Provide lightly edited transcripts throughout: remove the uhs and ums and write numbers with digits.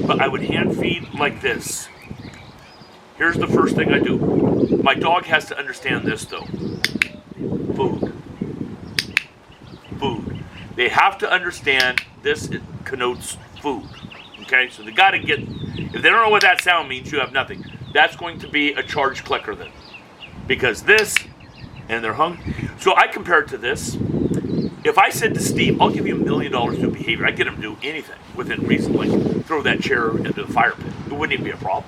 but I would hand feed like this. Here's the first thing I do. My dog has to understand this though. Food. Food. They have to understand this connotes food. Okay, so they got to get, if they don't know what that sound means, you have nothing. That's going to be a charged clicker then. Because this, and they're hungry. So I compare it to this. If I said to Steve, I'll give you $1 million to do behavior, I'd get him to do anything within reason, like throw that chair into the fire pit. It wouldn't even be a problem.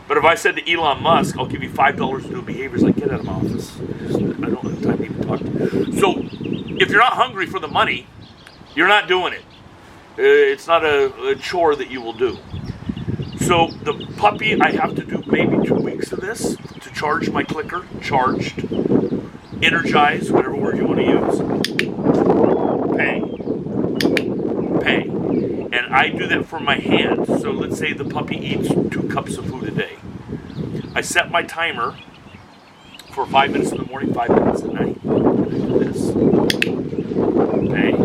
But if I said to Elon Musk, I'll give you $5 to do behaviors, like get out of my office. I don't have time to even talk to you. So if you're not hungry for the money, you're not doing it. It's not a chore that you will do. So the puppy, I have to do maybe 2 weeks of this to charge my clicker, charged, energize, whatever word you want to use. Pay. And I do that for my hand. So let's say the puppy eats 2 cups of food a day. I set my timer for 5 minutes in the morning, 5 minutes at night. This. Pay.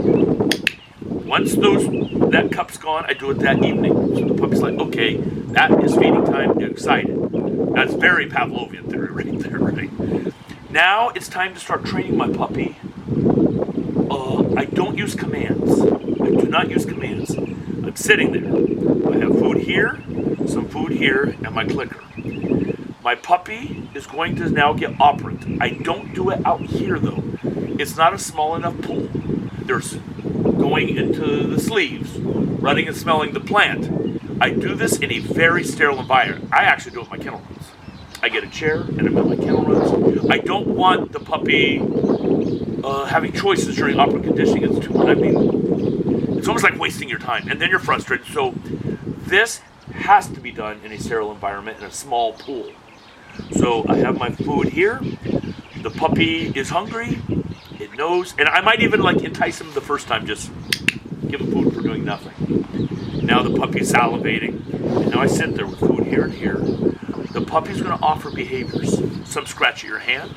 Once that cup's gone, I do it that evening. So the puppy's like, okay, that is feeding time, you're excited. That's very Pavlovian theory right there, right? Now it's time to start training my puppy. I don't use commands. I do not use commands. I'm sitting there. I have food here, some food here, and my clicker. My puppy is going to now get operant. I don't do it out here though. It's not a small enough pool. There's going into the sleeves, running and smelling the plant. I do this in a very sterile environment. I actually do it in my kennel runs. I get a chair and I'm in my kennel runs. I don't want the puppy having choices during operant conditioning. It's too much. I mean, it's almost like wasting your time, and then you're frustrated. So this has to be done in a sterile environment in a small pool. So I have my food here. The puppy is hungry. It knows, and I might even like entice him the first time, just give him food for doing nothing. Now the puppy's salivating, and now I sit there with food here and here. The puppy's going to offer behaviors. Some scratch at your hand,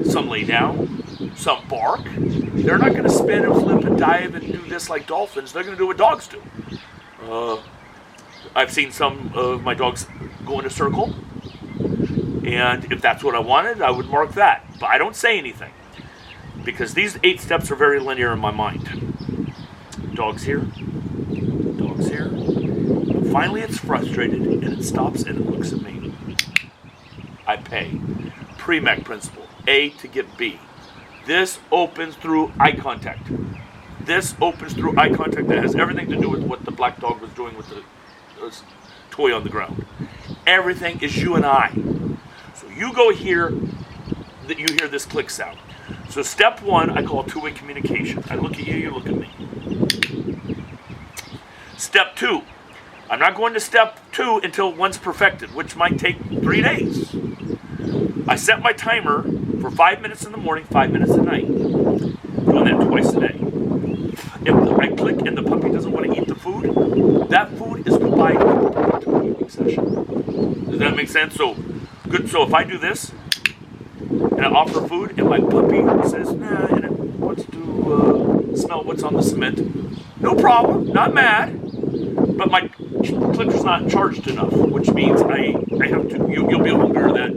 some lay down, some bark. They're not going to spin and flip and dive and do this like dolphins. They're going to do what dogs do. I've seen some of my dogs go in a circle, and if that's what I wanted, I would mark that. But I don't say anything, because these 8 steps are very linear in my mind. Dogs here, dogs here. Finally it's frustrated, and it stops and it looks at me. I pay. Premack principle. A to get B. This opens through eye contact. This opens through eye contact. That has everything to do with what the black dog was doing with the toy on the ground. Everything is you and I. So you go here, that you hear this click sound. So step 1, I call two-way communication. I look at you, you look at me. Step 2, I'm not going to step 2 until one's perfected, which might take 3 days. I set my timer for 5 minutes in the morning, 5 minutes at night. Doing that twice a day. If I click and the puppy doesn't want to eat the food, that food is goodbye to the evening session. Does that make sense? So good. So if I do this, and I offer food, and my puppy says, nah, and it wants to smell what's on the cement, no problem, not mad, but my clicker's not charged enough, which means I have to, you'll be hungry that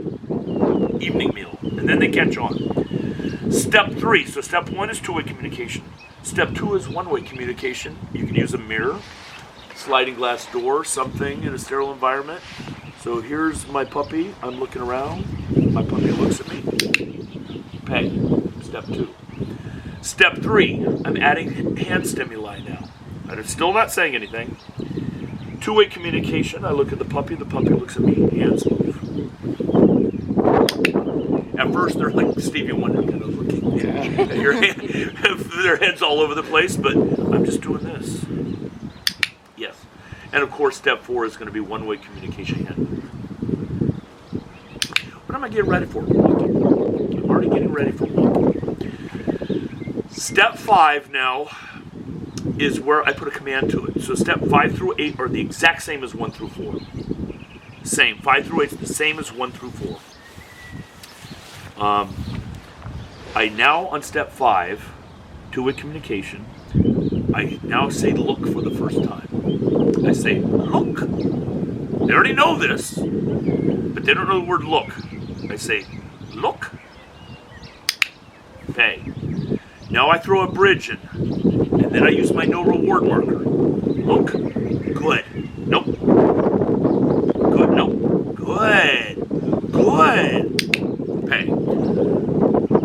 evening meal, and then they catch on. Step 3, so step 1 is two-way communication. Step 2 is one-way communication. You can use a mirror, sliding glass door, something in a sterile environment. So here's my puppy, I'm looking around, my puppy looks at me, pay, step 2. Step 3, I'm adding hand stimuli now. I'm still not saying anything. Two-way communication, I look at the puppy looks at me, hands move. At first they're like Stevie Wonder kind of looking. Yeah. Their head's all over the place, but I'm just doing this. Yes. And of course, step 4 is going to be one-way communication hand move. What am I getting ready for? Walking. I'm already getting ready for walking. Step 5 now is where I put a command to it. So step 5 through 8 are the exact same as 1 through 4. Same. 5 through 8 is the same as 1 through 4. I now, on step 5, two-way communication, I now say look for the first time. I say, look. They already know this, but they don't know the word look. I say, look. Pay. Now I throw a bridge in, and then I use my no reward marker. Look. Good. Nope. Good. Nope. Good. Good. Pay.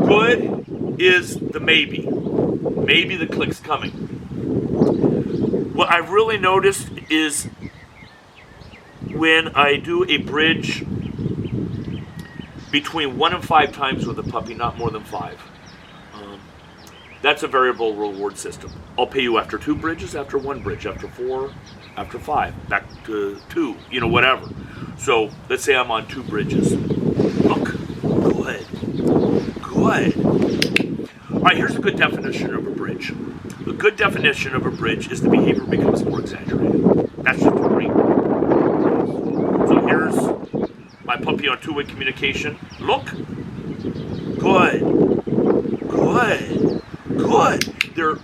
Good is the maybe. Maybe the click's coming. What I've really noticed is when I do a bridge between 1 and 5 times with a puppy, not more than 5. That's a variable reward system. I'll pay you after 2 bridges, after 1 bridge, after 4, after 5, back to 2, whatever. So let's say I'm on 2 bridges. Look, good, good. All right, here's a good definition of a bridge. A good definition of a bridge is the behavior becomes more exaggerated. That's just great. So here's my puppy on 2-way communication. Look, good, good. Good. They're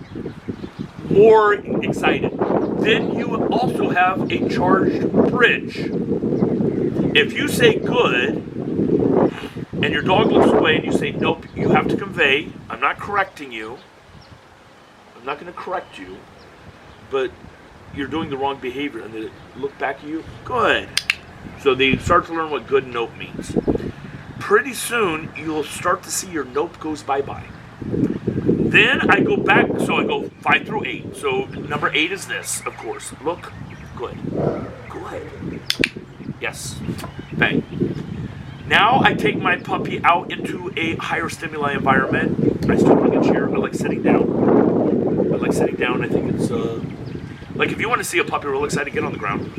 more excited. Then you also have a charged bridge. If you say good, and your dog looks away and you say, nope, you have to convey, I'm not correcting you. I'm not going to correct you, but you're doing the wrong behavior. And they look back at you, good. So they start to learn what good and nope means. Pretty soon, you'll start to see your nope goes bye-bye. Then I go back, so I go 5 through 8. So number 8 is this, of course. Look, good, good. Yes, bang. Now I take my puppy out into a higher stimuli environment. I still bring a chair. I like sitting down. I think it's, like if you want to see a puppy real excited, get on the ground.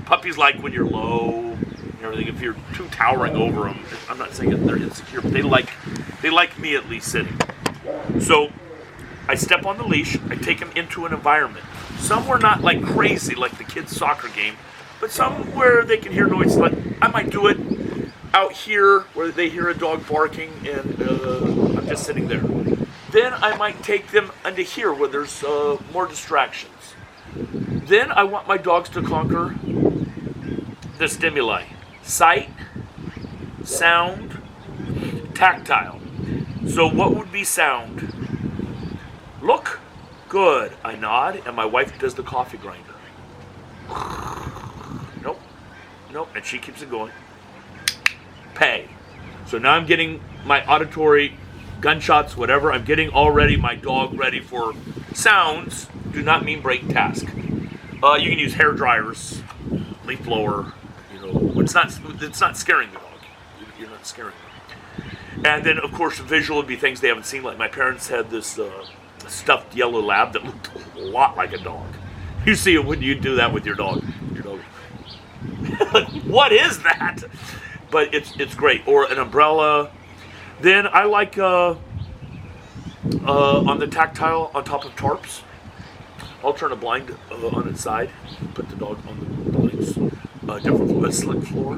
Puppies like when you're low and everything. If you're too towering over them, I'm not saying that they're insecure, but they like me at least sitting. So I step on the leash, I take them into an environment. Some were not like crazy, like the kids' soccer game, but some where they can hear noise. Like I might do it out here where they hear a dog barking and I'm just sitting there. Then I might take them into here where there's more distractions. Then I want my dogs to conquer the stimuli. Sight, sound, tactile. So what would be sound? Look, good. I nod, and my wife does the coffee grinder. Nope, nope, and she keeps it going. Pay. So now I'm getting my auditory gunshots, whatever. I'm getting already my dog ready for sounds. Do not mean break task. You can use hair dryers, leaf blower. It's not scaring the dog. You're not scaring them. And then, of course, visual would be things they haven't seen. Like my parents had this stuffed yellow lab that looked a lot like a dog. You see it when you do that with your dog. What is that? But it's great. Or an umbrella. Then I like on the tactile on top of tarps. I'll turn a blind on its side. Put the dog on the blinds. Different slick floor.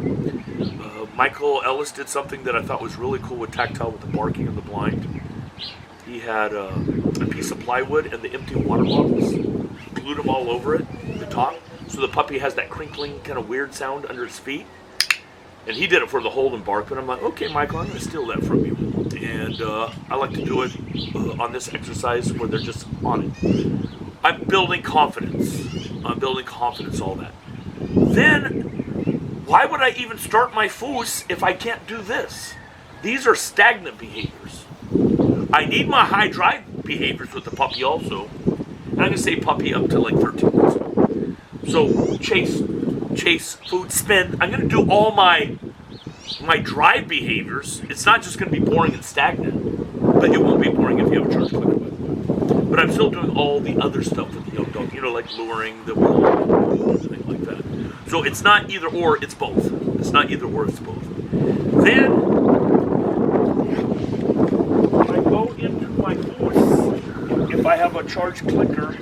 Michael Ellis did something that I thought was really cool with tactile with the barking of the blind. He had a piece of plywood and the empty water bottles, glued them all over it, the top, so the puppy has that crinkling kind of weird sound under its feet. And he did it for the hold and bark, but I'm like, okay, Michael, I'm going to steal that from you. And I like to do it on this exercise where they're just on it. I'm building confidence. All that. Then, why would I even start my foos if I can't do this? These are stagnant behaviors. I need my high drive behaviors with the puppy also. And I'm going to say puppy up to like 13 months. So chase, food, spin. I'm going to do all my drive behaviors. It's not just going to be boring and stagnant, but it won't be boring if you have a charge clicker. But I'm still doing all the other stuff with the young dog, like luring, the wheel, everything like that. So it's not either or, it's both. It's not either or, it's both. Then I go into my foos. If I have a charge clicker,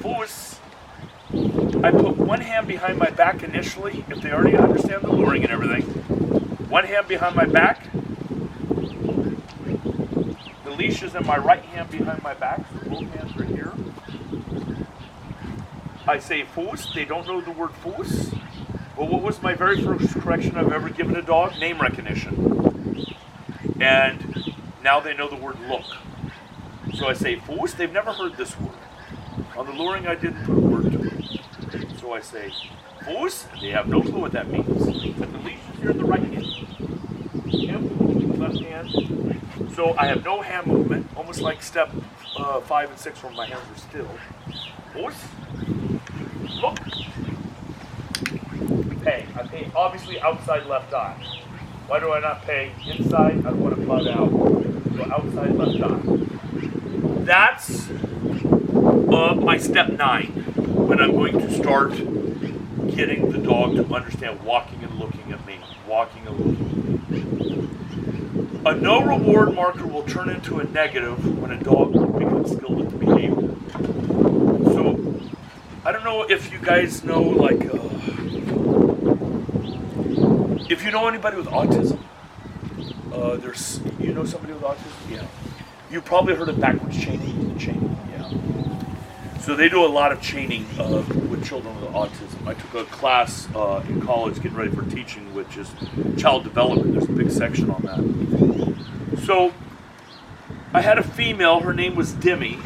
foos, I put one hand behind my back initially, if they already understand the luring and everything. One hand behind my back. The leash is in my right hand behind my back, so both hands are here. I say foos. They don't know the word foos. Well, what was my very first correction I've ever given a dog? Name recognition. And now they know the word look. So I say foos. They've never heard this word. On the luring, I didn't put a word to it. So I say foos. They have no clue what that means. But the leash is here in the right hand. Him, left hand. So I have no hand movement, almost like step 5 and 6 where my hands are still. Foos. Look. Pay. I pay obviously outside left eye. Why do I not pay inside? I don't want to bug out. So outside left eye. That's my step 9 when I'm going to start getting the dog to understand walking and looking at me. Walking and looking at me. A no reward marker will turn into a negative when a dog becomes skilled at the behavior. So I don't know if you guys know, like, if you know anybody with autism, you know somebody with autism? Yeah. You probably heard of backwards chaining. Yeah. So they do a lot of chaining with children with autism. I took a class in college getting ready for teaching, which is child development. There's a big section on that. So I had a female, her name was Demi.